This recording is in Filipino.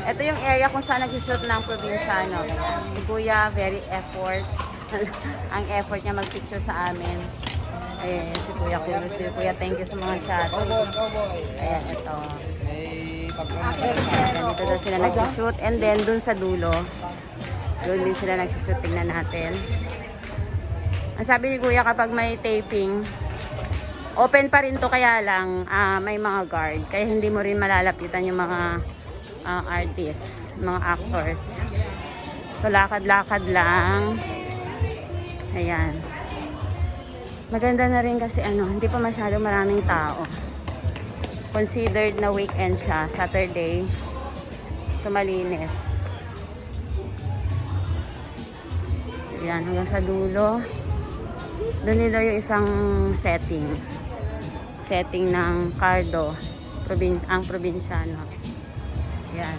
Ito yung area kung saan nag-shoot ng probinsyano. Ayan. Si Kuya, very effort. Ang effort niya mag-picture sa amin. Ayan, si Kuya Kulo. Si Kuya, thank you sa mga chat. Ayan, ito. Ayan, dito daw sila nag-shoot. And then, dun sa dulo, doon din sila nag-shoot. Tingnan natin. Ang sabi ni Kuya, kapag may taping, open pa rin to, kaya lang may mga guard. Kaya hindi mo rin malalapitan yung mga artists, mga actors. So, lakad-lakad lang. Ayan. Maganda na rin kasi hindi pa masyado maraming tao. Considered na weekend siya, Saturday. So, malinis. Ayan, hanggang sa dulo. Doon nila yung isang setting. Setting ng Cardo, ang probinsyano. Ayan.